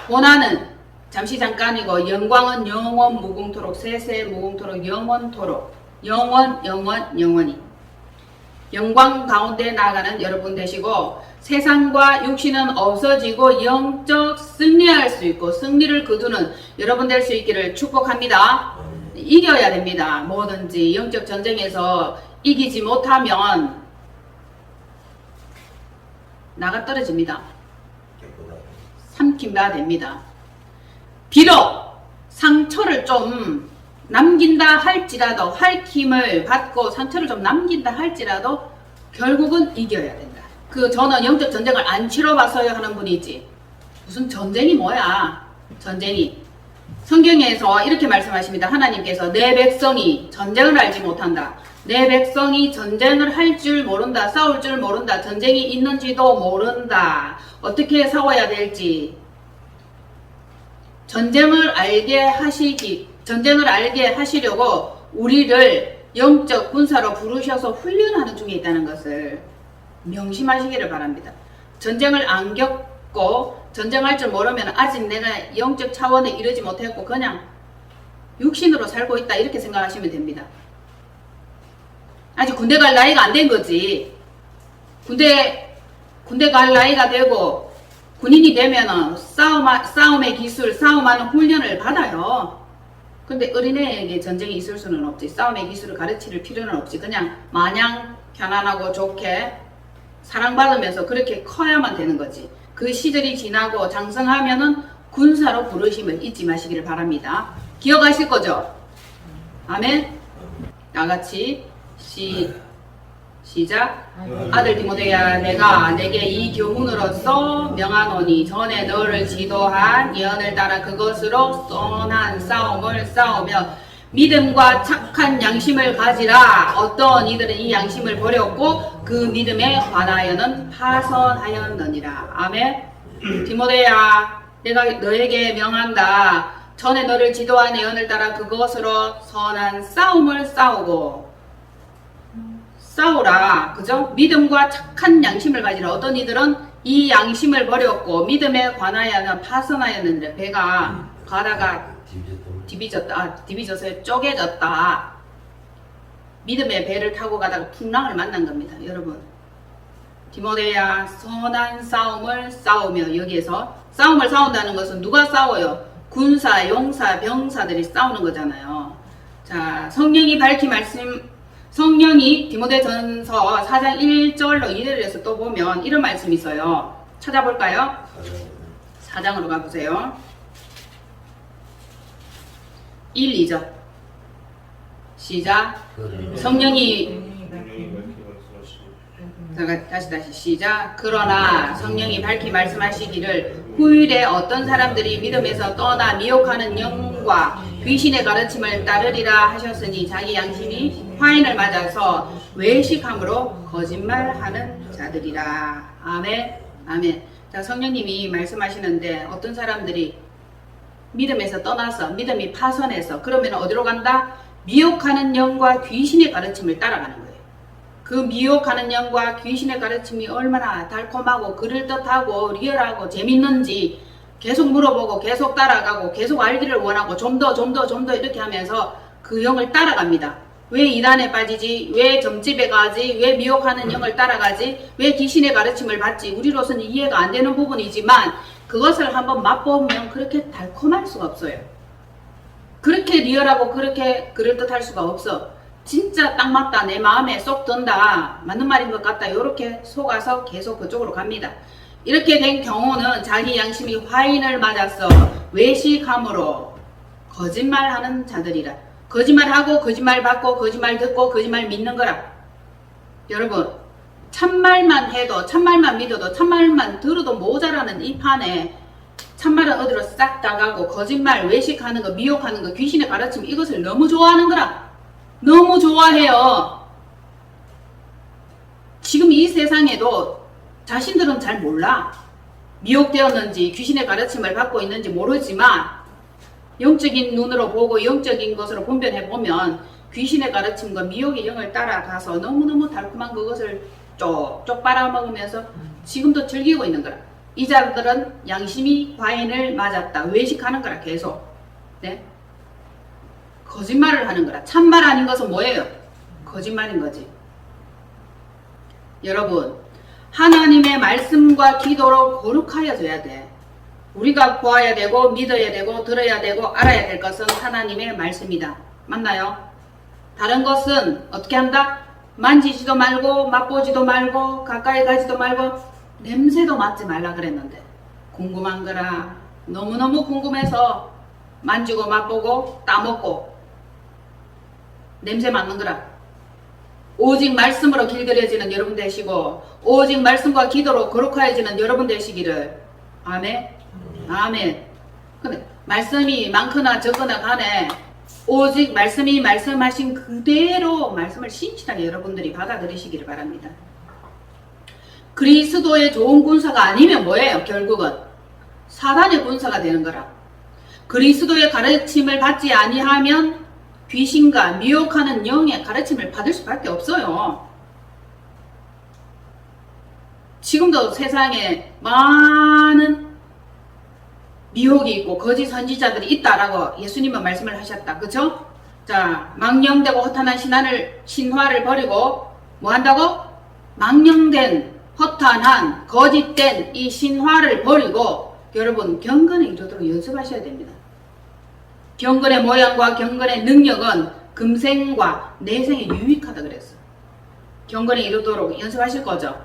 고난은 잠시 잠깐이고 영광은 영원 무궁토록 세세 무궁토록 영원토록 영원히 영광 가운데 나아가는 여러분 되시고 세상과 육신은 없어지고 영적 승리할 수 있고 승리를 거두는 여러분 될 수 있기를 축복합니다. 이겨야 됩니다. 뭐든지 영적 전쟁에서 이기지 못하면 나가 떨어집니다. 삼킴봐야 됩니다. 비록 상처를 좀 남긴다 할지라도 핥힘을 받고 상처를 좀 남긴다 할지라도 결국은 이겨야 된다. 저는 영적 전쟁을 안 치러봤어요 하는 분이 있지. 무슨 전쟁이 뭐야. 전쟁이. 성경에서 이렇게 말씀하십니다. 하나님께서 내 백성이 전쟁을 알지 못한다. 내 백성이 전쟁을 할 줄 모른다. 싸울 줄 모른다. 전쟁이 있는지도 모른다. 어떻게 싸워야 될지. 전쟁을 알게 하시려고 우리를 영적 군사로 부르셔서 훈련하는 중에 있다는 것을 명심하시기를 바랍니다. 전쟁을 안 겪고 전쟁할 줄 모르면 아직 내가 영적 차원에 이르지 못했고 그냥 육신으로 살고 있다 이렇게 생각하시면 됩니다. 아직 군대 갈 나이가 안 된 거지. 군대 갈 나이가 되고 군인이 되면은 싸움의 기술, 싸움하는 훈련을 받아요. 근데 어린애에게 전쟁이 있을 수는 없지. 싸움의 기술을 가르칠 필요는 없지. 그냥 마냥 편안하고 좋게 사랑받으면서 그렇게 커야만 되는 거지. 그 시절이 지나고 장성하면은 군사로 부르심을 잊지 마시기를 바랍니다. 기억하실 거죠? 아멘. 다같이 시작. 아들 디모데야, 내가 내게 이 교훈으로서 명하노니 전에 너를 지도한 예언을 따라 그것으로 선한 싸움을 싸우며 믿음과 착한 양심을 가지라. 어떤 이들은 이 양심을 버렸고 그 믿음에 관하여는 파선하였느니라. 아멘. 디모데야, 내가 너에게 명한다. 전에 너를 지도한 예언을 따라 그것으로 선한 싸움을 싸우라. 그죠? 믿음과 착한 양심을 가지라. 어떤 이들은 이 양심을 버렸고 믿음에 관하여는 파선하였는데 배가 가다가 디비져서 쪼개졌다. 믿음의 배를 타고 가다가 풍랑을 만난 겁니다. 여러분, 디모데야, 선한 싸움을 싸우며. 여기에서 싸움을 싸운다는 것은 누가 싸워요? 군사, 용사, 병사들이 싸우는 거잖아요. 자, 성령이 디모데전서 4장 1절로 2절에서 또 보면 이런 말씀이 있어요. 찾아볼까요? 4장으로 가보세요. 1, 2절 시작. 성령이 다시 시작. 그러나 성령이 밝히 말씀하시기를 후일에 어떤 사람들이 믿음에서 떠나 미혹하는 영과 귀신의 가르침을 따르리라 하셨으니 자기 양심이 화인을 맞아서 외식함으로 거짓말하는 자들이라. 아멘. 아멘. 자, 성령님이 말씀하시는데 어떤 사람들이 믿음에서 떠나서 믿음이 파선해서 그러면 어디로 간다? 미혹하는 영과 귀신의 가르침을 따라가는 거예요. 그 미혹하는 영과 귀신의 가르침이 얼마나 달콤하고 그럴듯하고 리얼하고 재밌는지 계속 물어보고 계속 따라가고 계속 알기를 원하고 좀 더 이렇게 하면서 그 영을 따라갑니다. 왜 이단에 빠지지? 왜 점집에 가지? 왜 미혹하는 영을 따라가지? 왜 귀신의 가르침을 받지? 우리로서는 이해가 안 되는 부분이지만 그것을 한번 맛보면 그렇게 달콤할 수가 없어요. 그렇게 리얼하고 그렇게 그럴듯할 수가 없어. 진짜 딱 맞다, 내 마음에 쏙 든다, 맞는 말인 것 같다, 이렇게 속아서 계속 그쪽으로 갑니다. 이렇게 된 경우는 자기 양심이 화인을 맞아서 외식함으로 거짓말하는 자들이라. 거짓말하고 거짓말 받고 거짓말 듣고 거짓말 믿는 거라. 여러분, 참말만 해도, 참말만 믿어도, 참말만 들어도 모자라는 이 판에 참말은 어디로 싹 다 가고 거짓말, 외식하는 거, 미혹하는 거, 귀신의 가르침, 이것을 너무 좋아하는 거라. 너무 좋아해요. 지금 이 세상에도 자신들은 잘 몰라. 미혹되었는지 귀신의 가르침을 받고 있는지 모르지만 영적인 눈으로 보고 영적인 것으로 분별해보면 귀신의 가르침과 미혹의 영을 따라가서 너무너무 달콤한 그것을 쪽쪽 빨아먹으면서 지금도 즐기고 있는 거라. 이 자들은 양심이 과인을 맞았다. 외식하는 거라. 계속. 네? 거짓말을 하는 거라. 참말 아닌 것은 뭐예요? 거짓말인 거지. 여러분, 하나님의 말씀과 기도로 거룩하여져야 돼. 우리가 보아야 되고 믿어야 되고 들어야 되고 알아야 될 것은 하나님의 말씀이다. 맞나요? 다른 것은 어떻게 한다? 만지지도 말고 맛보지도 말고 가까이 가지도 말고 냄새도 맡지 말라 그랬는데 궁금한 거라. 너무너무 궁금해서 만지고 맛보고 따먹고 냄새 맡는 거라. 오직 말씀으로 길들여지는 여러분 되시고 오직 말씀과 기도로 거룩하여지는 여러분 되시기를. 아멘. 아멘. 근데 말씀이 많거나 적거나 간에 오직 말씀이 말씀하신 그대로 말씀을 신실하게 여러분들이 받아들이시기를 바랍니다. 그리스도의 좋은 군사가 아니면 뭐예요? 결국은 사단의 군사가 되는 거라. 그리스도의 가르침을 받지 아니하면 귀신과 미혹하는 영의 가르침을 받을 수밖에 없어요. 지금도 세상에 많은 미혹이 있고 거짓 선지자들이 있다라고 예수님은 말씀을 하셨다. 그쵸? 자, 망령되고 허탄한 신화를 버리고 뭐 한다고? 망령된 허탄한 거짓된 이 신화를 버리고 여러분 경건에 이르도록 연습하셔야 됩니다. 경건의 모양과 경건의 능력은 금생과 내생에 유익하다 그랬어. 경건에 이르도록 연습하실 거죠?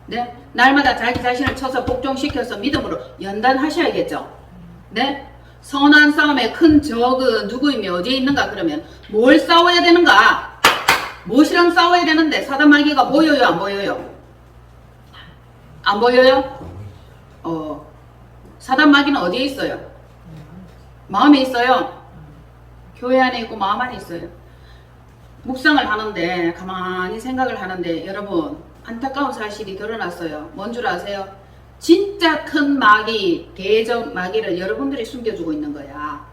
네? 날마다 자기 자신을 쳐서 복종시켜서 믿음으로 연단하셔야겠죠? 네? 선한 싸움의 큰 적은 누구이며 어디에 있는가? 그러면 뭘 싸워야 되는가? 무엇이랑 싸워야 되는데 사단 마귀가 보여요? 안 보여요? 안 보여요? 사단 마귀는 어디에 있어요? 마음에 있어요. 교회 안에 있고 마음 안에 있어요. 묵상을 하는데 가만히 생각을 하는데 여러분 안타까운 사실이 드러났어요. 뭔 줄 아세요? 진짜 큰 마귀, 대적 마귀를 여러분들이 숨겨주고 있는 거야.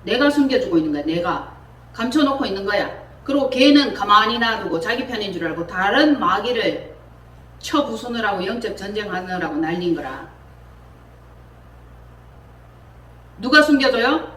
내가 숨겨주고 있는 거야. 내가 감춰놓고 있는 거야. 그리고 걔는 가만히 놔두고 자기 편인 줄 알고 다른 마귀를 쳐 부수느라고 영적 전쟁하느라고 날린 거라. 누가 숨겨줘요?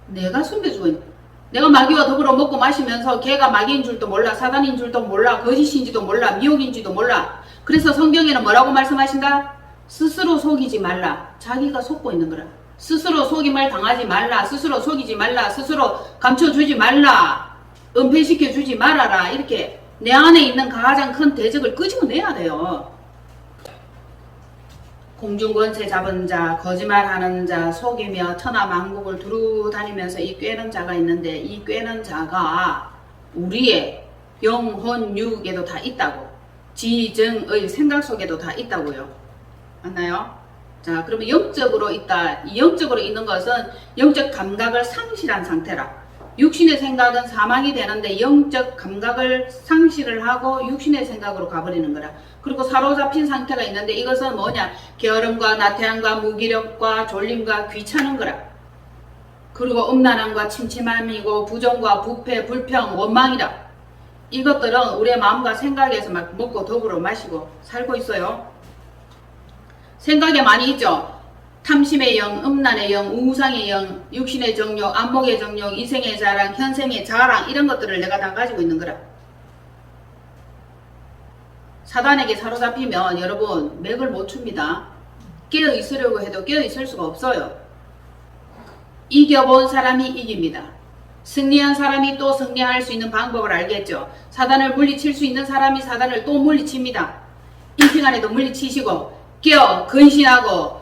내가 숨겨주고 있는 거야. 내가 마귀와 더불어 먹고 마시면서 걔가 마귀인 줄도 몰라, 사단인 줄도 몰라, 거짓인지도 몰라, 미혹인지도 몰라. 그래서 성경에는 뭐라고 말씀하신다? 스스로 속이지 말라. 자기가 속고 있는 거라. 스스로 속임을 당하지 말라. 스스로 속이지 말라. 스스로 감춰주지 말라. 은폐시켜주지 말아라. 이렇게 내 안에 있는 가장 큰 대적을 끄집어내야 돼요. 공중권세 잡은 자, 거짓말하는 자, 속이며 천하만국을 두루 다니면서 이 꾀는 자가 있는데 이 꾀는 자가 우리의 영혼 육에도 다 있다고. 지정의 생각 속에도 다 있다고요. 맞나요? 자, 그러면 영적으로 있다. 이 영적으로 있는 것은 영적 감각을 상실한 상태라. 육신의 생각은 사망이 되는데 영적 감각을 상실을 하고 육신의 생각으로 가버리는 거라. 그리고 사로잡힌 상태가 있는데 이것은 뭐냐? 게으름과 나태함과 무기력과 졸림과 귀찮은 거라. 그리고 음란함과 침침함이고 부정과 부패, 불평, 원망이라. 이것들은 우리의 마음과 생각에서 막 먹고 더불어 마시고 살고 있어요. 생각에 많이 있죠? 탐심의 영, 음란의 영, 우상의 영, 육신의 정욕, 안목의 정욕, 이생의 자랑, 현생의 자랑 이런 것들을 내가 다 가지고 있는 거라. 사단에게 사로잡히면 여러분 맥을 못 춥니다. 깨어 있으려고 해도 깨어 있을 수가 없어요. 이겨본 사람이 이깁니다. 승리한 사람이 또 승리할 수 있는 방법을 알겠죠. 사단을 물리칠 수 있는 사람이 사단을 또 물리칩니다. 이 시간에도 물리치시고 깨어 근신하고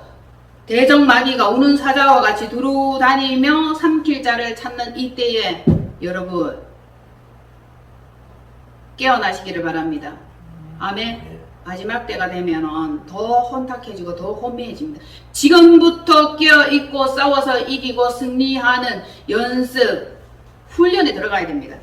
대적 마귀가 우는 사자와 같이 두루 다니며 삼킬 자를 찾는 이때에 여러분 깨어나시기를 바랍니다. 아멘. 마지막 때가 되면은 더 혼탁해지고 더 혼미해집니다. 지금부터 깨어있고 싸워서 이기고 승리하는 연습 훈련에 들어가야 됩니다.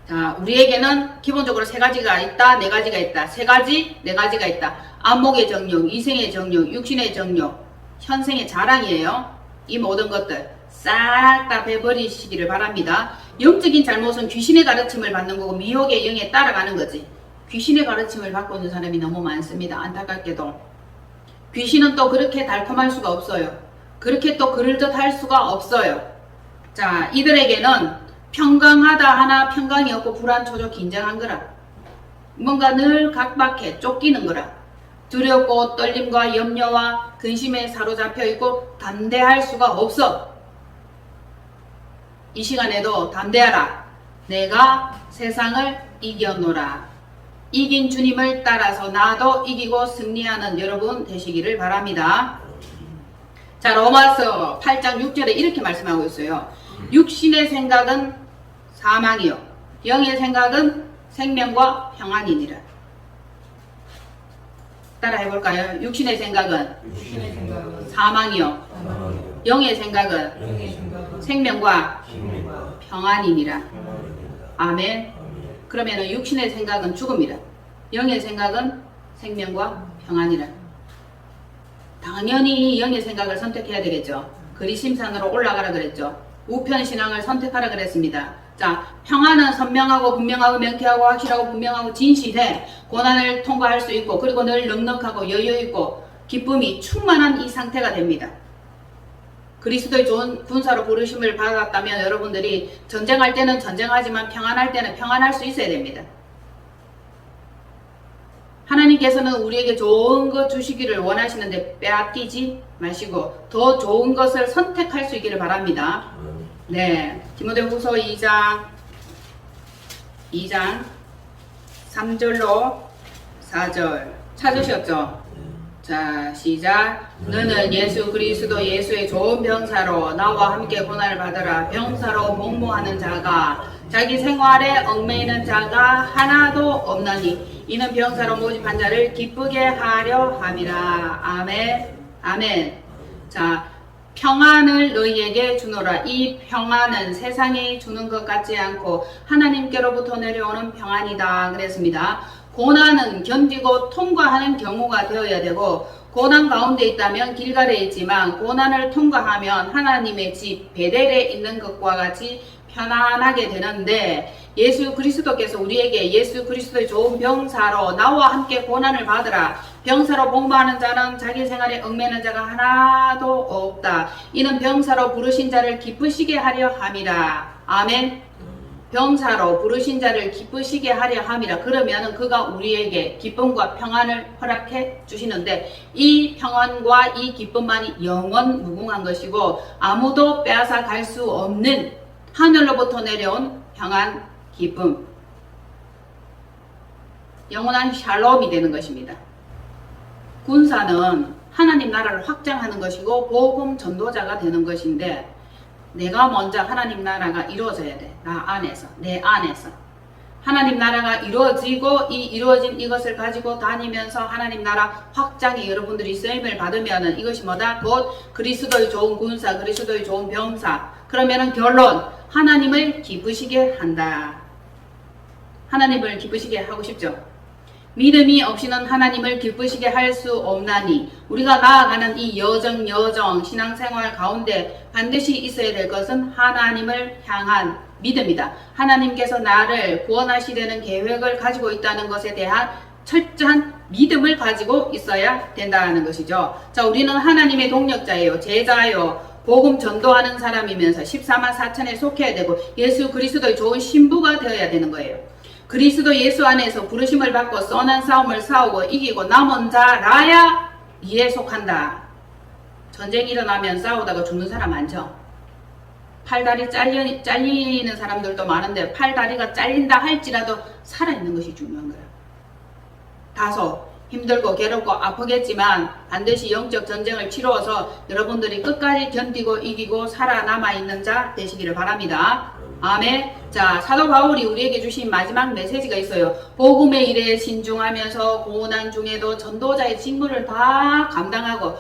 자, 우리에게는 기본적으로 세 가지가 있다, 네 가지가 있다. 세 가지, 네 가지가 있다. 안목의 정욕, 이생의 정욕, 육신의 정욕, 현생의 자랑이에요. 이 모든 것들 싹 다 베버리시기를 바랍니다. 영적인 잘못은 귀신의 가르침을 받는 거고 미혹의 영에 따라가는 거지. 귀신의 가르침을 받고 있는 사람이 너무 많습니다. 안타깝게도. 귀신은 또 그렇게 달콤할 수가 없어요. 그렇게 또 그럴듯 할 수가 없어요. 자, 이들에게는 평강하다 하나 평강이 없고 불안초조 긴장한 거라. 뭔가 늘 각박해 쫓기는 거라. 두렵고 떨림과 염려와 근심에 사로잡혀 있고 담대할 수가 없어. 이 시간에도 담대하라. 내가 세상을 이겨노라. 이긴 주님을 따라서 나도 이기고 승리하는 여러분 되시기를 바랍니다. 자, 로마서 8장 6절에 이렇게 말씀하고 있어요. 육신의 생각은 사망이요 영의 생각은 생명과 평안이니라. 따라 해볼까요? 육신의 생각은 사망이요 영의 생각은 영의 생각은 생명과 생명과 평안이니라. 평안입니다. 아멘. 그러면 육신의 생각은 죽음이라. 영의 생각은 생명과 평안이라. 당연히 영의 생각을 선택해야 되겠죠. 그리심산으로 올라가라 그랬죠. 우편신앙을 선택하라 그랬습니다. 자, 평안은 선명하고 분명하고 명쾌하고 확실하고 분명하고 진실해. 고난을 통과할 수 있고, 그리고 늘 넉넉하고 여유있고 기쁨이 충만한 이 상태가 됩니다. 그리스도의 좋은 군사로 부르심을 받았다면 여러분들이 전쟁할 때는 전쟁하지만 평안할 때는 평안할 수 있어야 됩니다. 하나님께서는 우리에게 좋은 것 주시기를 원하시는데 빼앗기지 마시고 더 좋은 것을 선택할 수 있기를 바랍니다. 네, 디모데후서 2장 3절로 4절 찾으셨죠? 자, 시작. 너는 예수 그리스도 예수의 좋은 병사로 나와 함께 고난을 받으라. 병사로 복무하는 자가 자기 생활에 얽매이는 자가 하나도 없나니 이는 병사로 모집한 자를 기쁘게 하려 함이라. 아멘. 아멘. 자, 평안을 너희에게 주노라. 이 평안은 세상이 주는 것 같지 않고 하나님께로부터 내려오는 평안이다 그랬습니다. 고난은 견디고 통과하는 경우가 되어야 되고, 고난 가운데 있다면 길갈에 있지만 고난을 통과하면 하나님의 집 베델에 있는 것과 같이 편안하게 되는데, 예수 그리스도께서 우리에게 예수 그리스도의 좋은 병사로 나와 함께 고난을 받으라. 병사로 복무하는 자는 자기 생활에 얽매는 자가 하나도 없다. 이는 병사로 부르신 자를 기쁘시게 하려 함이라. 아멘. 병사로 부르신 자를 기쁘시게 하려 함이라. 그러면 그가 우리에게 기쁨과 평안을 허락해 주시는데, 이 평안과 이 기쁨만이 영원 무궁한 것이고 아무도 빼앗아 갈 수 없는 하늘로부터 내려온 평안, 기쁨, 영원한 샬롬이 되는 것입니다. 군사는 하나님 나라를 확장하는 것이고 복음 전도자가 되는 것인데, 내가 먼저 하나님 나라가 이루어져야 돼. 나 안에서, 내 안에서. 하나님 나라가 이루어지고 이 이루어진 이것을 가지고 다니면서 하나님 나라 확장에 여러분들이 쓰임을 받으면은 이것이 뭐다? 곧 그리스도의 좋은 군사, 그리스도의 좋은 병사. 그러면은 결론, 하나님을 기쁘시게 한다. 하나님을 기쁘시게 하고 싶죠? 믿음이 없이는 하나님을 기쁘시게 할 수 없나니, 우리가 나아가는 이 여정 신앙생활 가운데 반드시 있어야 될 것은 하나님을 향한 믿음이다. 하나님께서 나를 구원하시려는 계획을 가지고 있다는 것에 대한 철저한 믿음을 가지고 있어야 된다는 것이죠. 자, 우리는 하나님의 동력자예요. 제자예요. 복음 전도하는 사람이면서 14만 4천에 속해야 되고 예수 그리스도의 좋은 신부가 되어야 되는 거예요. 그리스도 예수 안에서 부르심을 받고 선한 싸움을 싸우고 이기고 남은 자라야 이에 속한다. 전쟁이 일어나면 싸우다가 죽는 사람 많죠. 팔다리 잘리는 사람들도 많은데 팔다리가 잘린다 할지라도 살아있는 것이 중요한 거예요. 다소 힘들고 괴롭고 아프겠지만 반드시 영적 전쟁을 치루어서 여러분들이 끝까지 견디고 이기고 살아남아 있는 자 되시기를 바랍니다. 아멘. 자, 사도 바울이 우리에게 주신 마지막 메시지가 있어요. 복음의 일에 신중하면서 고난 중에도 전도자의 직무를 다 감당하고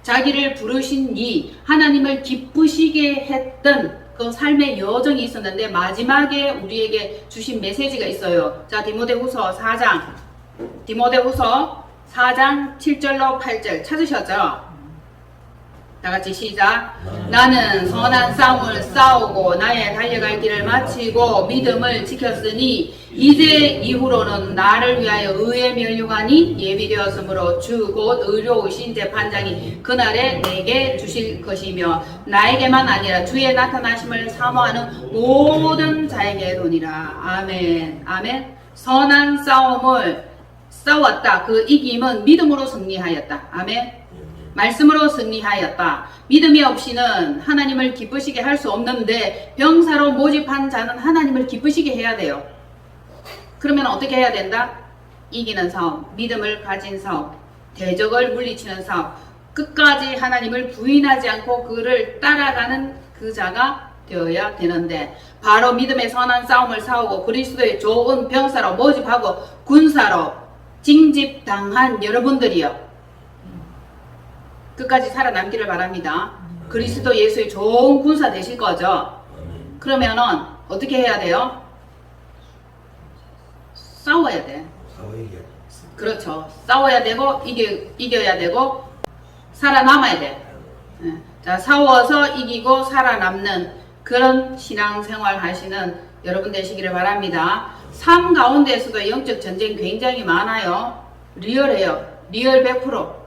자기를 부르신 이 하나님을 기쁘시게 했던 그 삶의 여정이 있었는데 마지막에 우리에게 주신 메시지가 있어요. 자, 디모데후서 4장 7절로 8절 찾으셨죠? 다같이 시작. 나는 선한 싸움을 싸우고 나의 달려갈 길을 마치고 믿음을 지켰으니 이제 이후로는 나를 위하여 의의 면류관이 예비되었으므로 주 곧 의로우신 재판장이 그날에 내게 주실 것이며 나에게만 아니라 주의 나타나심을 사모하는 모든 자에게 도니라. 아멘. 아멘. 선한 싸움을 싸웠다. 그 이김은 믿음으로 승리하였다. 아멘. 말씀으로 승리하였다. 믿음이 없이는 하나님을 기쁘시게 할 수 없는데 병사로 모집한 자는 하나님을 기쁘시게 해야 돼요. 그러면 어떻게 해야 된다? 이기는 싸움, 믿음을 가진 싸움, 대적을 물리치는 싸움, 끝까지 하나님을 부인하지 않고 그를 따라가는 그 자가 되어야 되는데, 바로 믿음의 선한 싸움을 싸우고 그리스도의 좋은 병사로 모집하고 군사로 징집당한 여러분들이요, 끝까지 살아남기를 바랍니다. 그리스도 예수의 좋은 군사 되실 거죠. 그러면은 어떻게 해야 돼요? 싸워야 돼. 사회이야. 그렇죠. 싸워야 되고 이겨야 되고 살아남아야 돼. 예. 자, 싸워서 이기고 살아남는 그런 신앙생활 하시는 여러분 되시기를 바랍니다. 삶 가운데에서도 영적 전쟁 굉장히 많아요. 리얼해요. 리얼 100%.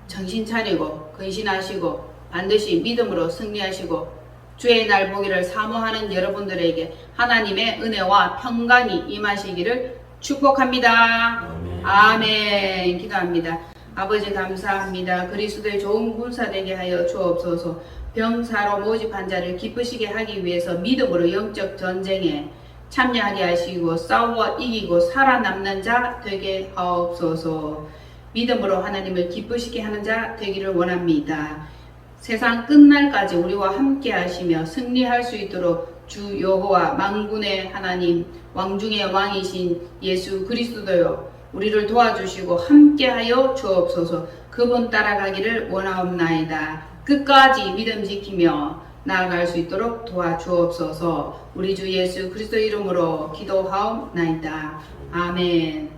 정신 차리고 근신하시고 반드시 믿음으로 승리하시고 주의 날 보기를 사모하는 여러분들에게 하나님의 은혜와 평강이 임하시기를 축복합니다. 아멘. 기도합니다. 아버지 감사합니다. 그리스도의 좋은 군사 되게 하여 주옵소서. 병사로 모집한 자를 기쁘시게 하기 위해서 믿음으로 영적 전쟁에 참여하게 하시고 싸워 이기고 살아남는 자 되게 하옵소서. 믿음으로 하나님을 기쁘시게 하는 자 되기를 원합니다. 세상 끝날까지 우리와 함께 하시며 승리할 수 있도록 주 여호와 만군의 하나님 왕중의 왕이신 예수 그리스도요 우리를 도와주시고 함께하여 주옵소서. 그분 따라가기를 원하옵나이다. 끝까지 믿음 지키며 나아갈 수 있도록 도와주옵소서. 우리 주 예수 그리스도 이름으로 기도하옵나이다. 아멘.